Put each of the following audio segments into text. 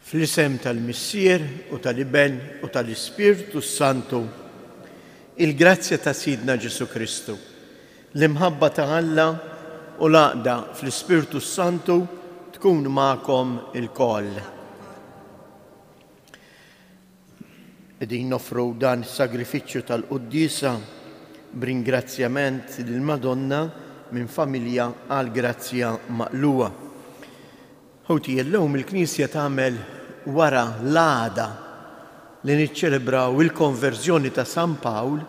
Fl-isem tal-Missier u tal-Iben u tal-Ispirtu Santu, il-grazzja ta' Sidna Ġesu Kristu, l-imħabba ta' Alla u l-għaqda fl-Ispirtu Santu tkun ma'kom il-koll. Qegħdin nofru dan is-sagrifiċċju tal-Quddisa b'ringrazzjament lill-Madonna minn familja għal grazzja maqluwa. Ħuti illum il-Knisja tagħmel wara l-għada li niċċelebraw il-konverżjoni ta' San Pawl,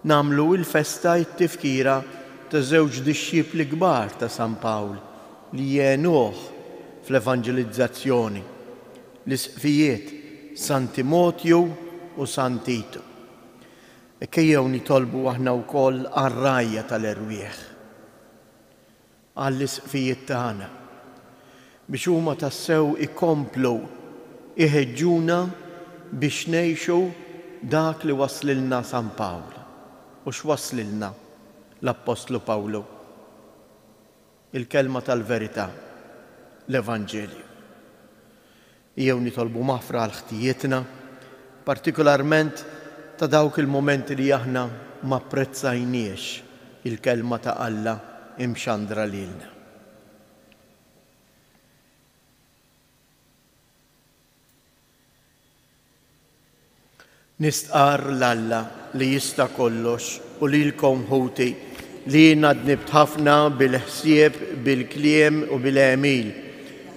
nagħmlu il-festa t-tifkira ta' żewġ dixxipli kbar ta' San Pawl li jgħinuh fl-evanġelizzazzjoni, l-isqfijiet San Timotju u San Titu. Kejjew nitolbu aħna wkoll għar-rajja tal-erwieħ, għall-isqfijiet tagħna biex huma tassew ikomplu iħeġġuna biex ngħixu dak li waslilna San Pawl. U x'waslilna l-Apostlu Pawlu? Il-kelma tal-verità, l-Evanġelju. Jew nitolbu maħfra għal ħtijietna, partikolarment ta' dawk il-momenti li aħna ma apprezzajniex il-kelma ta' Alla imxandra lilna. Nistqar l-Alla li jista' kollox u lilkom ħuti li jiena dnibt ħafna bil-ħsieb, bil-kliem u bil-għemil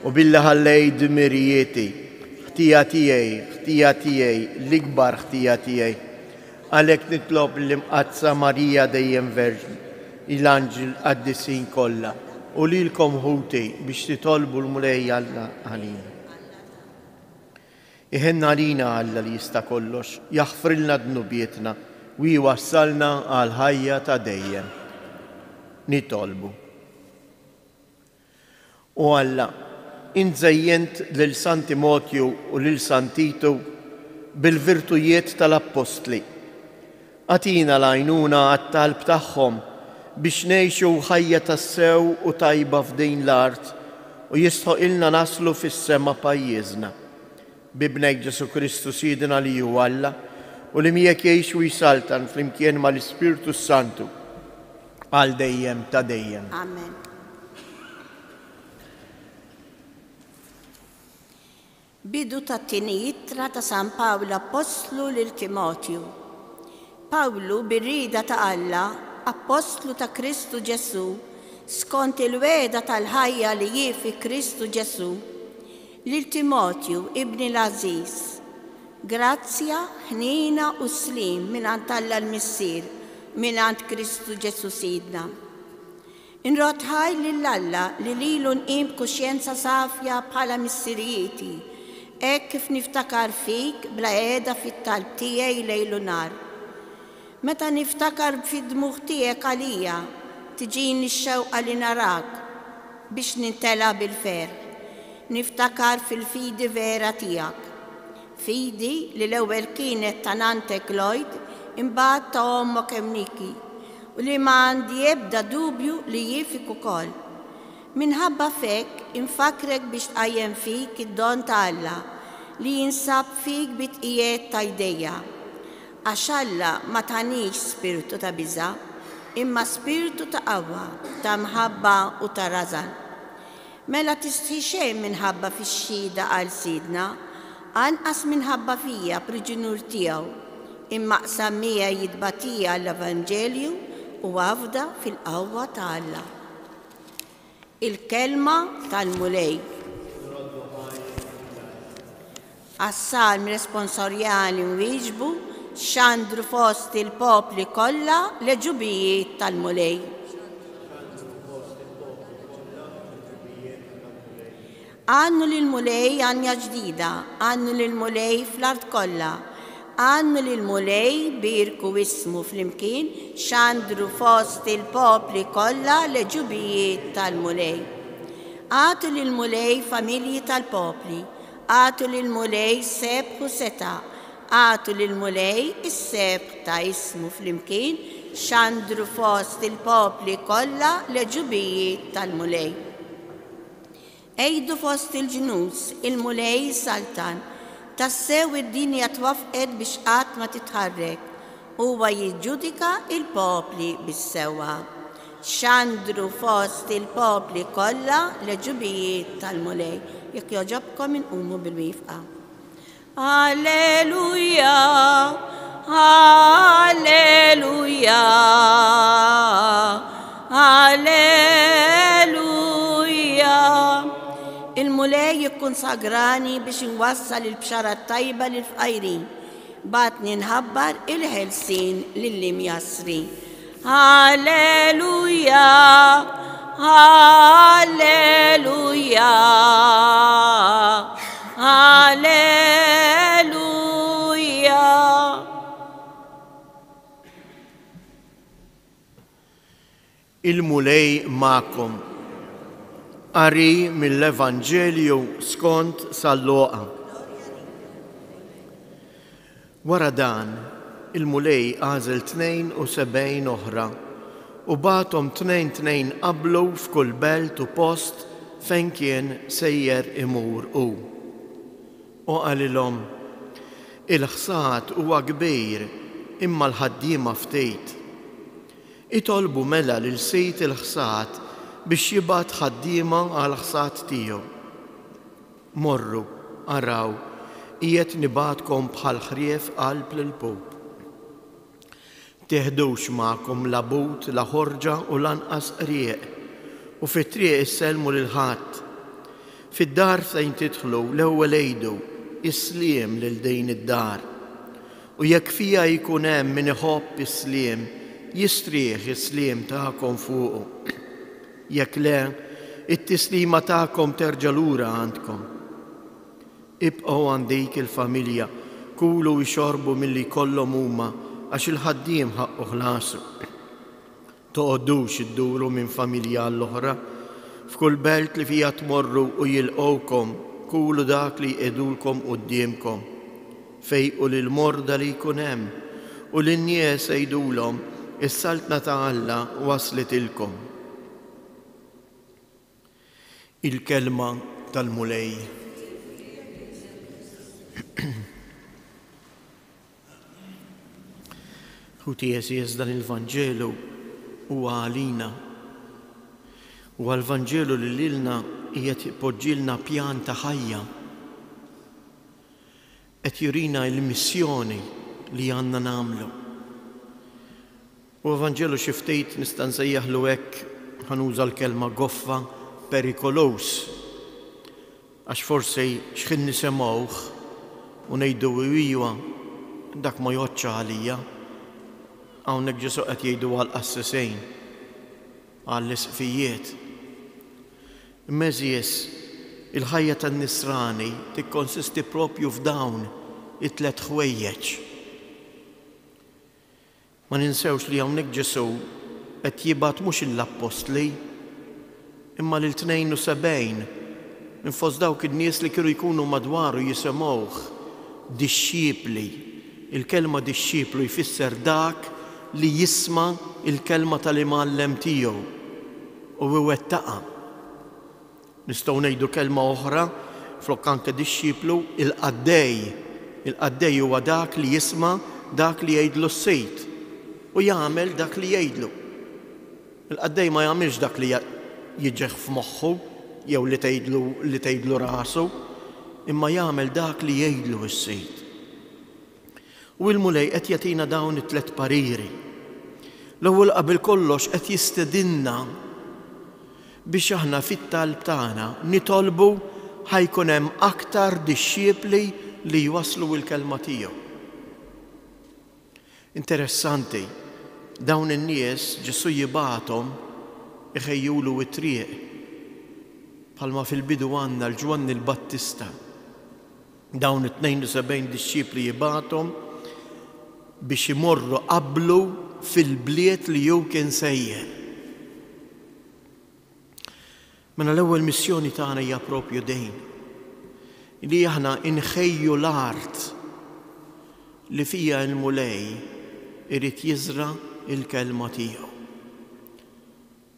u billi ħallejt dmirijieti, ħtija tiegħi, l-ikbar ħtija tiegħi. Għalhekk nitlob l-imqazza Marija dejjem Verġni, l-Anġel qaddisin kollha u lilkom ħuti biex titolbu l-mulej Alla għalina. Iħenna għalina Alla li jista' kollox, jaħfrilna dnubietna u jwassalna għal ħajja ta' dejjem. Nitolbu. U Alla, inżejjent lil San Timotju u lil San Titu bil-virtujiet tal-Apostli. Għatina l-għajnuna għat-talb tagħhom biex ngħixu ħajja tas-sew u tajba f'din l-art u jistħoqilna naslu fis-sema pajjiżna. Bibnej Ġesu Kristu Sidna li hu Alla u li miegħek jgħix u jsaltan flimkien mal-Ispirtu Santu għal dejjem ta' dejjem. Amen. Bidu tat-tieni ittra ta' San Pawlu Apostlu lil Timotju. Pawlu bir-rieda ta' Alla, Apostlu ta' Kristu Ġesu, skont il-weda tal-ħajja li jie fi Kristu Ġesu, lil Timotju ibni l-Aziz, grazzja, ħnina u slim minant Alla l-Missier, minant Kristu Ġesu Sidna. Inrotħaj lill-Alla li lilu nqim kuxjenza safja bħala missirijieti, hekk kif niftakar fik bla qiegħda fit-talb tiegħi lejlu nar. Meta niftakar fid-dmugħ tiegħek għalija, tiġini x-xewqa li narak biex nintela bil-fer. Niftakar fil-fidi vera tiegħek. Fidi li l-ewwel kienet ta' nantek Lloyd imbagħad ta' ommok Emniki u li ma għandi ebda dubju li jifik ukoll. Minħabba fek infakrek biex tqajjem fik id-don ta' Alla li jinsab fik bitqijiet ta' jdejja. Għax Alla ma tanix spiritu ta' biża', imma spiritu ta' qawwa, ta' mħabba u ta' rażan. Mela tistħi xejn minħabba fix-xhieda għal Sidna, anqas minħabba fija priġunur tiegħu, imma qsam miegħi jitbatija l-Evanġelju u għafda fil-qawwa ta' Alla. Il-kelma tal-mulej. Għas-salm responsorjali nwieġbu x'għandru fost il-popli kollha l-ġubijiet tal-mulej. Għannu lil-mulej għanja ġdida, għannu lil-mulej fl-art kollha, għannu lil-mulej birku ismu flimkien x'għandru fost il-popli kollha l-ġubijiet tal-mulej. Għatu lil-mulej familji tal-popli, għatu lil-mulej sebħu seta, għatu lil-mulej is-sebħ ta' ismu flimkien x'għandru fost il-popli kollha l-ġubijiet tal-mulej. ejdu fost il-ġnus, il-mulej Saltan, tassew id-dinja twafqed biex qatt ma titħarrek, huwa jiġġudika il-popli bis-sewwa. Xandru fost il-popli kollha l-ġubijiet tal-mulej. Jekk jogħġobkom inqumu bil-wifqa. Alleluja, alleluja, alleluja. Il-mulej jikkonsagrani biex inwassal il-bxara tajba lil-fqajrin, batni nħabbar il-ħelsin lill-imjasri. Alleluja, alleluja, alleluja. Il-mulej ma'kom. Qari mill-Evanġelju skont San-Luqa. Wara dan, il-mulej għażel 72 oħra u bagħthom 2 qablu f'kull belt u post fejn kien sejjer imur hu. U qalilhom: il-ħsad huwa kbir imma l-ħaddiema ftit. Itolbu mela lil sejt il-ħsad biex jibgħat ħaddiema għal ħsad tiegħu. Morru, araw, qiegħed nibgħatkom bħal ħrief qalb lill-pub. Teħdux magħkom la but, la ħorġa u lanqas rieq, u fit-triq issellmu lil ħadd. Fid-dar fejn tidħlu l-ewwel għidu issliem lil din id-dar. U jekk fija jkun hemm min iħobb issliem, jistrieħ is-sliem tagħkom fuqu. Jekk le, it-tislima tagħkom terġa' lura għandkom. Ibqgħu għand dik il-familja, kulu u jxorbu milli jkollhom huma għax il-ħaddiem ħaqqu ħlasu. Toqgħodux idduru minn familja l-oħra, f'kull belt li fija tmorru u jilqgħukom, kulu dak li jqedulkom qudiemkom. Fejqu lil morda li jkun hemm u lin-nies jgħidulhom is-saltna ta' Alla waslet ilkom. Il-kelma tal-mulej. Ħuti Jeżies dan il-Vanġelu huwa għalina. U għal-Vanġelu li lilna qiegħed jpoġġilna pjan ta' ħajja. Qed jurina l-missjoni li għandna nagħmlu. U Vanġelu xi ftit nista' nsejjaħlu hekk, ħanuża l-kelma goffa, perikolos. Għax forsi x'kien nisemgħuh u ngħidu iwa dak ma joċċa għalija. Hawnhekk Ġesu qed jgħidu għall-qassisejn, għall-isqfijiet. Meżies, il-ħajja tan-nisrani tikkonsisti propju f'dawn it-tlet ħwejjeġ. Ma ninsewx li hawnhekk Ġesu qed jibgħat mhux l-Apostli, imma lil 72 minn fost dawk in-nies li kienu jkunu madwaru jisemgħuh dixxipli. Il-kelma dixxiplu jfisser dak li jisma' il-kelma tal-imgħallem tiegħu u iwettaqha. Nistgħu ngħidu kelma oħra flok anke dixxiplu il-qaddej. Il-qaddej huwa dak li jisma' dak li jgħidlu s-sejt u jagħmel dak li jgħidlu. Il-qaddej ma jagħmilx dak li jiġeħ f'moħħu jew li tgħidlu rasu, imma jagħmel dak li jgħidlu s-sejt. U l-mulej qed jagħtina dawn it-tlet pariri. L-ewwel qabel kollox qed jistedinna biex aħna fit-talb tagħna nitolbu ħajkun hemm aktar dixxiepli li jwasslu l-kelma tiegħu. Interessanti, dawn in-nies Ġesu jibgħathom iħejjulu t-triq bħalma fil-bidu għandna l-Ġwanni l-Battista. Dawn it-72 dixxiepli jibgħathom biex imorru qablu fil-bliet li jew kien sejjer. Mela l-ewwel missjoni tagħna hija proprju dejn. Li aħna inħejju l-art li fija l-mulej irid jiżra il-kelma tiegħu.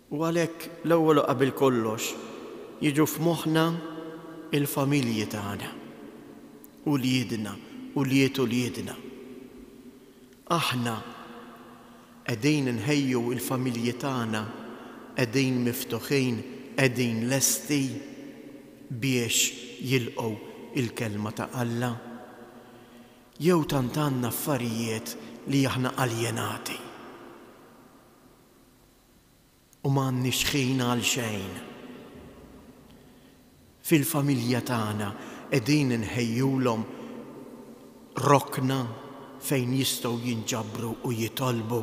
U għalhekk l-ewwel qabel kollox jiġu f'moħħna il-familji tagħna u liedna u liedna. Aħna qegħdin inħejju il-familji tagħna qegħdin miftuħin, qegħdin lesti biex jilqgħu il-kelma ta' Alla. Jew tant għandna affarijiet li aħna aljenati u m'għandniex ħin għal xejn. Fil-familja tagħna qegħdin inħejjulhom rokna fejn jistgħu jinġabru u jitolbu.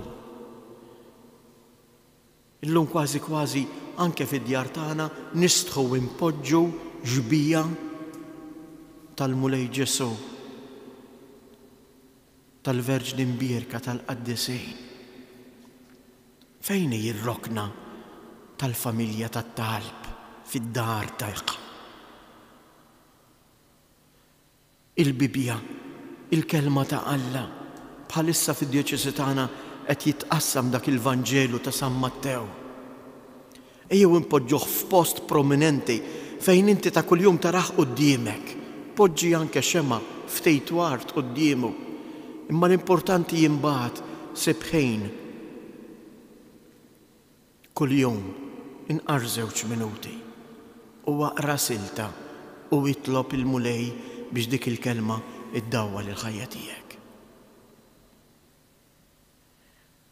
Illum kważi anke fid-djar tagħna nistħu impoġġu ġbija tal-Mulej Ġesu, tal-Verġni Mbierka tal-Qaddisejn. Fejn hi r-rokna tal-familja tat-talb fid-dar tagħha? Il-Bibja, il-kelma ta' Alla, bħalissa fid-djoċesi tagħna qed jitqassam dak il-Vanġelu ta' San Mattew. Ejjew impoġġuh f'post prominenti fejn inti ta' kuljum taraħ quddiemek. Poġġi anke xema ftejt wart quddiemu. Imma l-importanti jimbagħad sebħejn kuljum inqar 2 minuti u waqra silta u jitlob il-Mulej biex dik il-kelma iddawwa lil-ħajja tiegħek.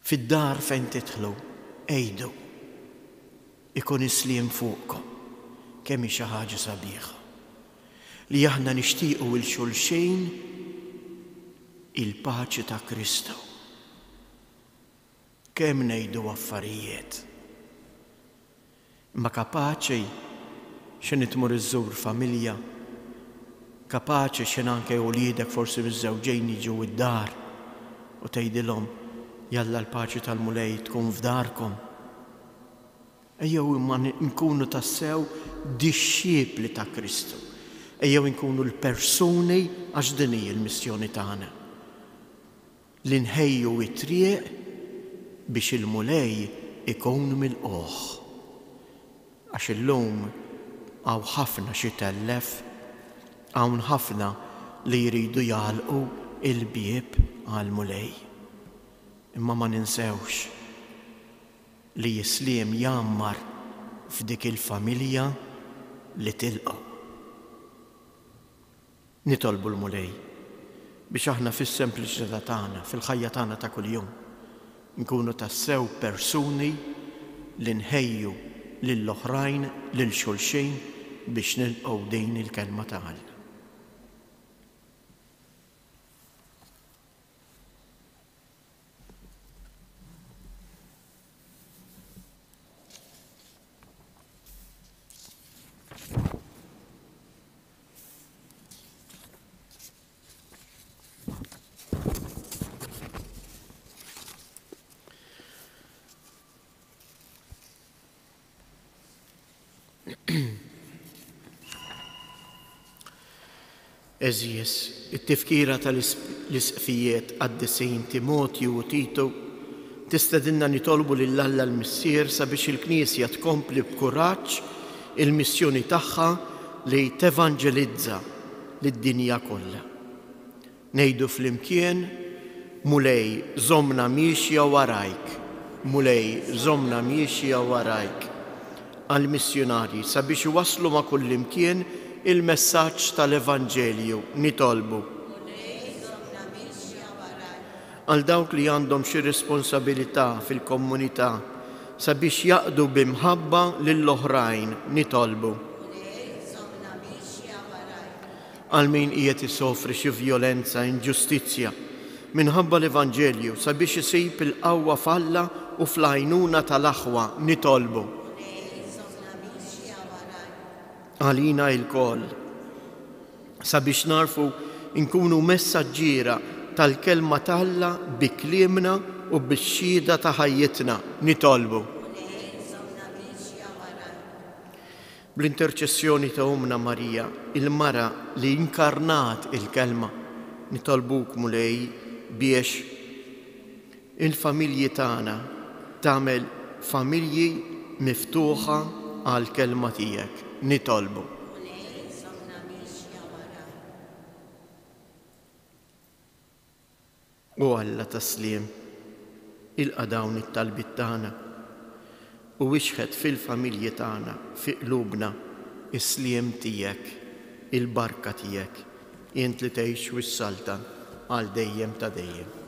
Fid-dar fejn tidħlu għejdu ikun isliem fuqkom kemm hi xi ħaġa sabiħa li aħna nixtiequ il xulxejn il-paċi ta' Kristu. Kemm ngħidu affarijiet. Ma kapaċi x'in tmur iżżur familja, kapaċi x'in anke wliedek forsi miż-żewġejn jiġu id-dar u tgħidilhom jalla l-paċi tal-Mulej tkun f'darkom. Ejjew imma nkunu tassew dixxiepli ta' Kristu. Ejjew nkunu l-persuni għax din hi l-missjoni tagħna. Li nħejju t-triq biex il-Mulej ikun milquh. Għax illum hawn ħafna xi tellef, hawn ħafna li jridu jagħlqu il-bieb għall-Mulej. Imma ma ninsewx li jisliem jammar f'dik il-familja li tilqa'. Nitolbu l-Mulej biex aħna fis-sempliċità tagħna, fil-ħajja tagħna ta' kuljum, nkunu tassew persuni li nħejju lill-oħrajn lil xulxejn biex nilqgħu din il-kelma ta' Alla. Eżies, it-tifkira tal-isqfijiet Qaddisejn Timotju u Titu tistedinna nitolbu lil Alla l-Missier sabiex il-Knisja tkompli b'kuraġġ il-missjoni tagħha li tevanġelizza lid-dinja kollha. Ngħidu flimkien Mulej żommna miexja warajk, Mulej żommna miexja warajk. Għall-missjonarji sabiex iwasslu ma' kullimkien il-messaġġ tal-Evanġelju nitolbu. Għal dawk li għandhom xi responsabilità fil-komunità sabiex jaqdu bimħabba lill-oħrajn nitolbu. Għal min qiegħed isofri xi vjolenza, inġustizzja minħabba l-Evanġelju sabiex isib il-qawwa f'Alla u fl-għajnuna tal-aħwa nitolbu. Għalina il-koll sabiex narfu nkunu messaġġiera tal-kelma t'Alla bi kliemna u bix-xhieda ta' ħajjitna nitolbu. Bl-interċessjoni ta' Umna Marija, il-mara li inkarnat il-kelma, nitolbuk Mulej biex il-familji tagħna tagħmel familji miftuħa għal kelma tiegħek. nitolbu. U Alla taslim ilqa' dawn it-talbiet tagħna u wixħed fil-familji tagħna fi qlubna is-sliem tiegħek, il-barka tiegħek, int li tgħix wis-salta għal dejjem ta' dejjem.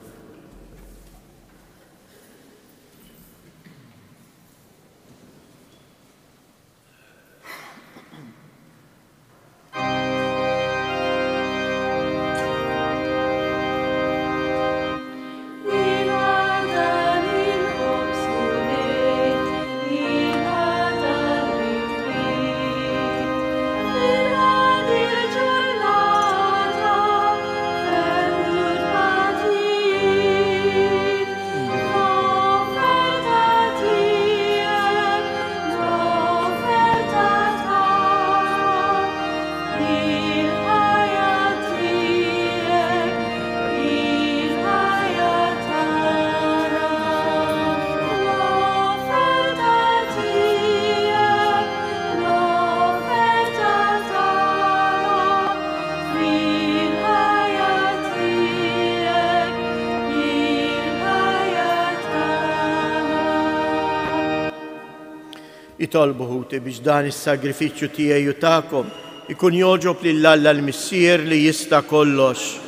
Itolbu ħuti biex dan is-sagrifiċċju tiegħi u tagħkom ikun jogħġob lil Alla l-Missier li jista' kollox.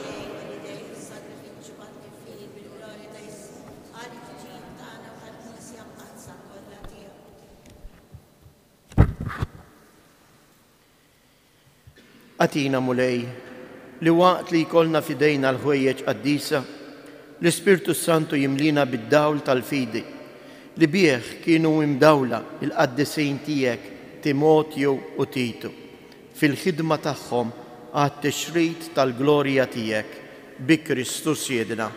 Atina mulej li waqt li jkollna fidejna l-ħwejjeġ qaddisa l-Ispirtu Santu jimlina bid-dawl tal-fidi li bih kienu imdawla il-qaddisin tiegħek Timotju u Titu fil-ħidma tagħhom għat-tixrid tal-glorja tiegħek bi Kristus Jedna.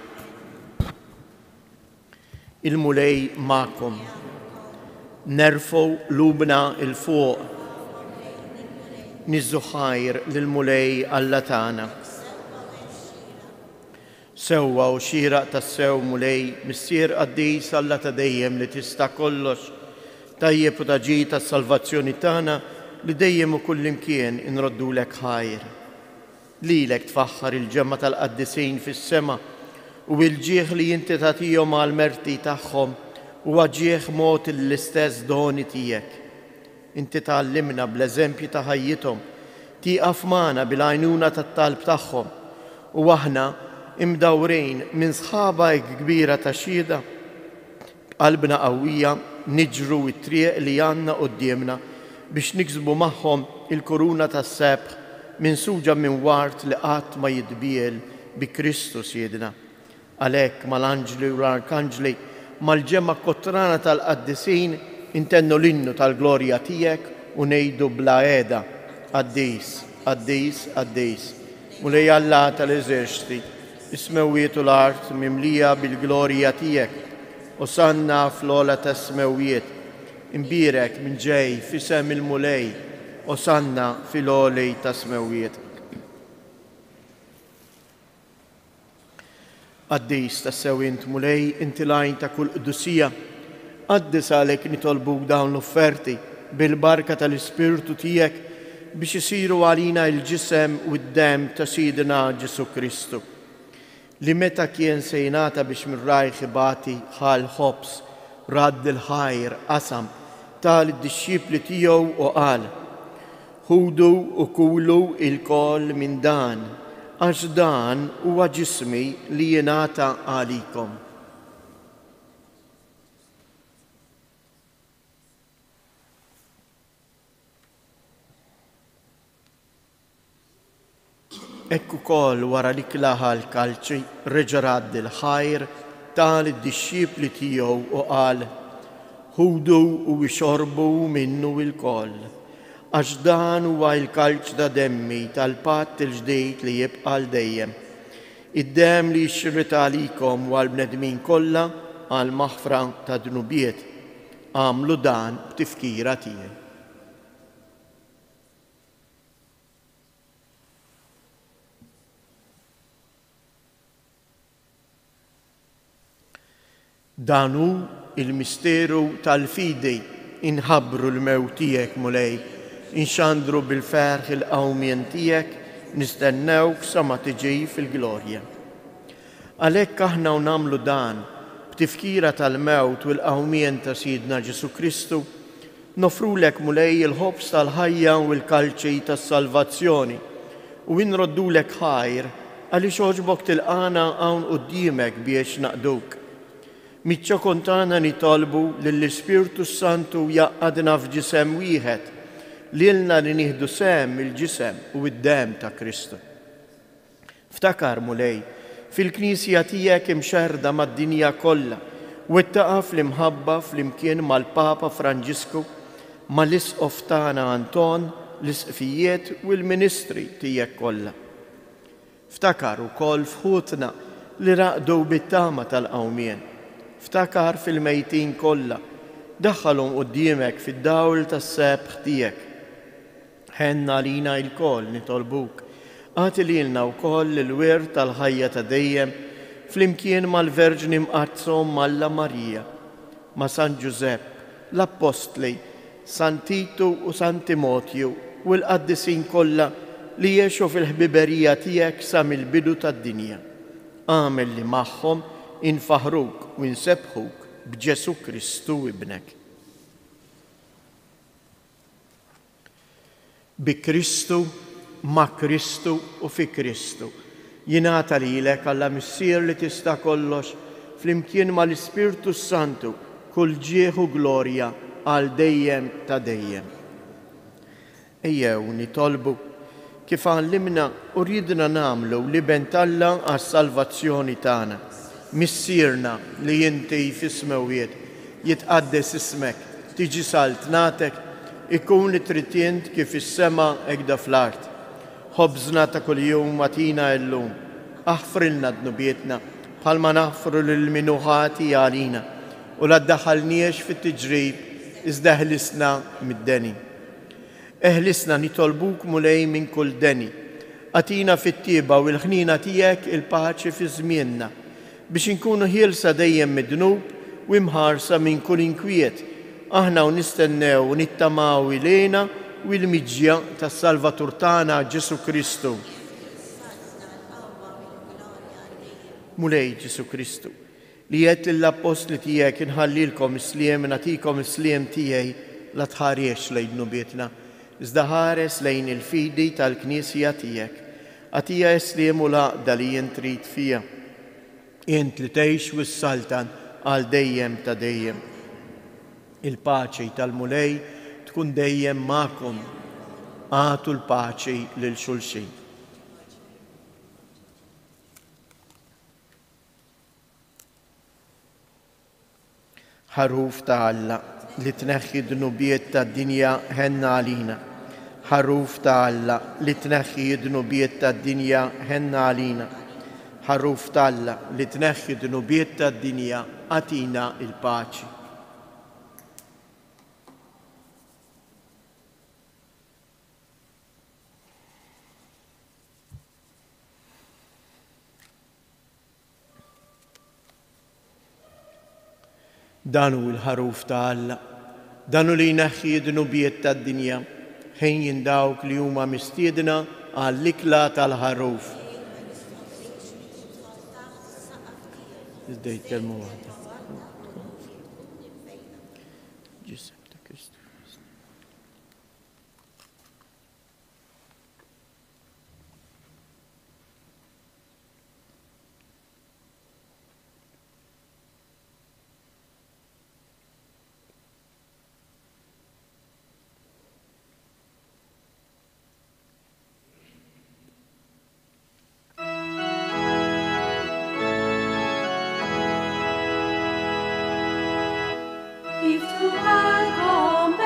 Il-mulej magħkom nerfgħu lubna il-fuq niżżu ħajr lill-mulej Alla tagħna. Sewwa u xieraq tas-sew mulej Missier qaddis Alla ta' dejjem li tista' kollox, tajjeb u taġi tas-salvazzjoni tagħna li dejjem u kullimkien inroddulek ħajr. Lilek tfaħħar il-ġemma tal-qaddisin fis-sema u l-ġieħ li inti tagħtihom għall-merti tagħhom huwa ġieħ mod l-istess doni tiegħek. Inti tgħallimna bl-eżempji ta' ħajjithom tieqaf magħna bil-għajnuna tat-talb tagħhom u aħna imdawrejn minn sħaba kbira ta' xhieda qalbna qawwija niġru t-triq li għandna qudiemna biex niksbu magħhom il-kuruna tas-sebħ minsuġa minn wart li qatt ma jitbiel bi Kristus Jedna. Għalhekk mal-anġli u l-arkanġli mal-ġemma kottrana tal-qaddisin intennu l-innu tal-glorja tiegħek u ngħidu bla qiegħda qaddis, qaddis, qaddis. Mulej Alla tal-eżerċiti is-smewwiet u l-art mimlija bil-glorja tiegħek, osanna fl-ola tas-smewwiet, imbirek minn ġej f'isem il-mulej, osanna fil-olej tas-smewwiet. Qaddis tas-sew int mulej inti lajn ta' kull qdusija, qaddis għalhekk nitolbuk dawn l-offerti bil-barka tal-Ispirtu tiegħek biex isiru għalina l-ġisem u d-dem ta' Sidna Ġesu Kristu li meta kien se jingħata biex mir-rajħ ibati ħal ħobs radd il-ħajr qasam tal-disċipli tiegħu u qal: ħudu u kulu il-koll minn dan għax dan huwa ġismi li jingħata għalikom. Ekku kol wara li klaħa l-kalċi reġa' radd il-ħajr tal-disċipli tiegħu u qal: ħudu u xorbu minnu il-koll għax dan huwa l-kalċ ta' demmi tal-patt il-ġdejd li jibqa' dejjem. Id-dem li jxirret għalikom u għall-bnedmin kollha għal maħfra ta' dnubiet. Għamlu dan b'tifkira tiegħi. Danu il-misteru tal-fidi inħabbru l-mewt tiegħek mulej inxandru bil-ferħ il-qawmien tiegħek, nistennewk sa ma tiġi fil-glorja. Għalhekk aħna nagħmlu dan b'tifkira tal-mewt u l-qawmien ta' Sidna Ġesu Kristu, nofrulek mulej il-ħobs tal-ħajja u l-kalċi tas-salvazzjoni u nroddulek ħajr għaliex oġbok tilqana hawn quddiemek biex naqduk. Miċċa kontana nitolbu lill-Ispirtu Santu jaqadna f'ġisem wieħed lilna li nieħdu sem il-ġisem u d-dem ta' Kristu. Ftakar mulej fil-Knisja tiegħek imxerda mad-dinja kollha u ittaqa' fl-imħabba fl-imkien mal-Papa Franġisku mal-isqof tagħna Anton, l-isqfijiet u l-ministri tiegħek kollha. Ftakar ukoll fħutna li raqdu bit-tama tal-qawmien. Ftakar fil-mejtin kollha, daħħalhom quddiemek fid-dawl tas-sebħ tiegħek. Ħenna lina l-koll nitolbuk, għati lilna wkoll il-wirt tal-ħajja ta' dejjem flimkien mal-Verġni mqazzhom Malla Marija, ma' San Ġusepp, l-Apostli, San Titu u San Timotju u l-qaddisin kollha li jgħixu fil-ħbiberija tiegħek sa mill-bidu tad-dinja. Għamel li magħhom infaħruk u nsebħuk b'Ġesu Kristu ibnek. Bi Kristu, ma' Kristu u fi Kristu. Jingħata lilek Alla Missier li tista' kollox flimkien mal-Ispirtu Santu kull ġieħu glorja għal dejjem ta' dejjem. Ejjew nitolbu kif għallimna u ridna nagħmlu li bentalla għas-salvazzjoni tagħna. Missierna li inti f'ismewiet jitqaddes ismek, tiġi saltnatek, ikun li tritjent kif is-sema ekda fl-art. Ħobżna ta' kuljum atina llum, aħfrilna dnubietna bħalma naħfru lill-minuħati għalina u la ddaħħalniex fit-tiġrib iżda ħlisna mid-deni. Eħlisna nitolbuk mulej minn kull deni. Atina fit-tieba u l-ħnina tiegħek il-paċi fi żmienna biex inkunu ħielsa dejjem mid-dnub u imħarsa minn kull inkwiet. Aħna u nistennew u nittamaw ilejna u l-miġja tas-Salvatur tagħna Ġesu Kristu. Mulej Ġesu Kristu, li qed l-apostli tiegħek inħallilkom isliem nagħtikom isliem tiegħi la tħariex lejn nubietna, iżda ħares lejn il-fidi tal-Knisja tiegħek. Għatija isliem u laqda li jien trid fija. Int li tgħix wis-saltan għal dejjem ta' dejjem. Il-paċi tal-mulej tkun dejjem magħkom. Għatu l-paċi lil xulxin. Ħaruf ta' Alla li tneħħi d-nubiet tad-dinja ħenna għalina. Ħaruf ta' Alla li tneħħi d-nubiet tad-dinja ħenna għalina. Ħaruf ta' Alla li tneħħi d-nubiet tad-dinja għatina il-paċi. Danu il-ħaruf ta' Alla, danu li jneħħi d-nubiet tad-dinja, ħejjin dawk li huma mistiedna għall-ikla tal-ħaruf. Iżdej kelmu waħda. Ġisem ta' Kristu. If tu algo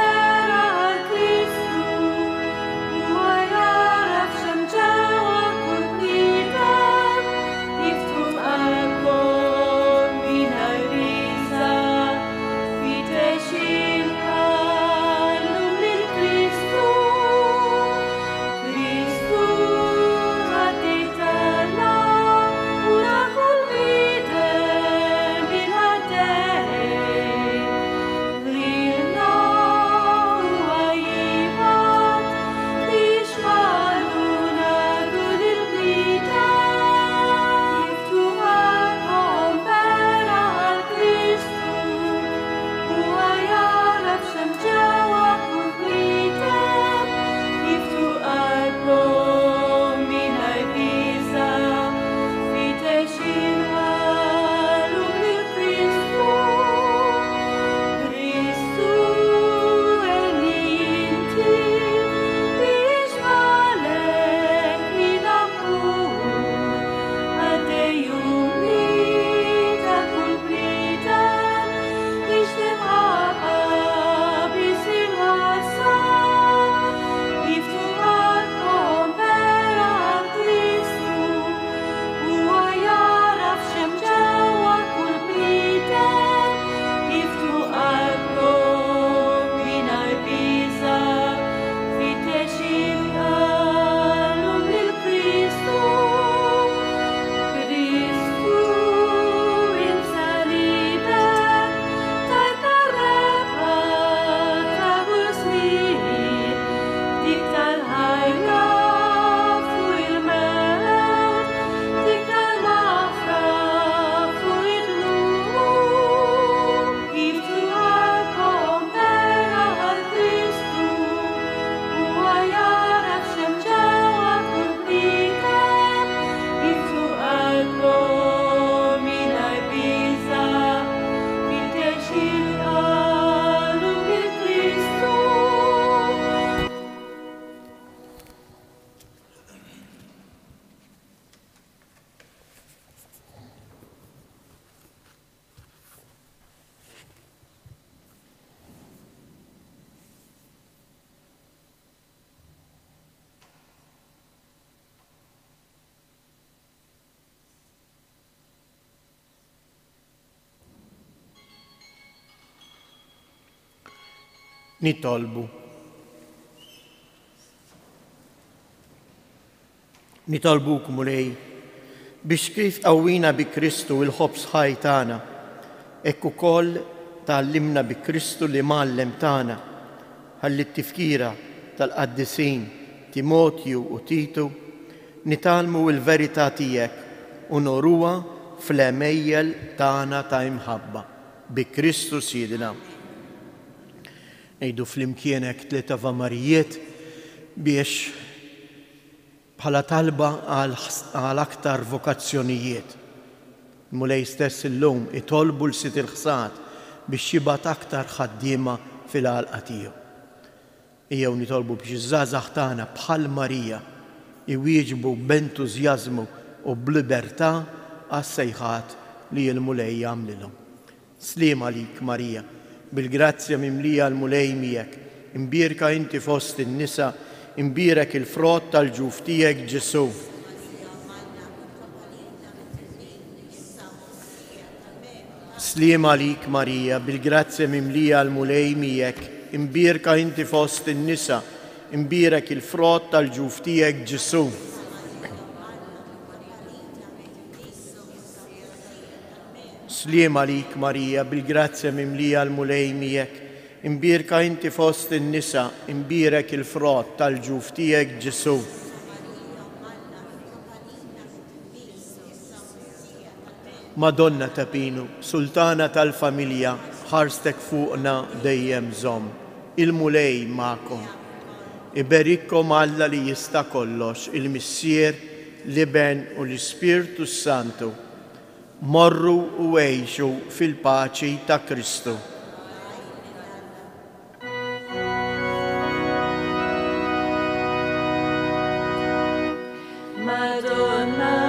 Nitolbu. Nitolbuk mulej biex kif qawwina bi Kristu il-ħobs ħaj tagħna, hekk ukoll tgħallimna bi Kristu li mgħallem tagħna ħalli t-tifkira tal-qaddisin Timotju u Titu nitalmu l-verità tiegħek u noruha fl-emejjel tagħna ta' imħabba bi Kristu Siedina. Ngħidu flimkien hekk tlieta Avamarijiet biex bħala talba għal aktar vokazzjonijiet. Mulej stess illum itolbu l-sit il-ħsad biex jibgħat aktar ħaddiema fil-għalqa tiegħu. Ejjew nitolbu biex iż-żgħażagħ tagħna bħal Marija iwieġbu b'entużjażmu u b'libertà għas-sejħat li l-mulej jagħmlilhom. Sliem għalik Marija, bil-grazzja mimlija l-mulej miegħek, imbierka inti fost in-nisa, imbierek il-frott tal-ġuf tiegħek Ġesu. Sliem għalik Marija, bil-grazzja mimlija l-mulej miegħek, imbierka inti fost in-nisa, imbierek il-frott tal-ġuf tiegħek Ġesu. Sliem għalik Marija, bil-grazzja mimlija l-mulej miegħek, imbierka inti fost in-nisa, imbierek il-frott tal-ġuf tiegħek Ġesu. Madonna ta' Pinu, Sultana tal-familja, ħarstek fuqna dejjem żomm. Il-mulej magħkom. Iberikkom Alla li jista' kollox, il-Missier, l-Iben u l-Ispirtu Santu. Morru u għejxu fil-paċi ta' Kristu. Madonna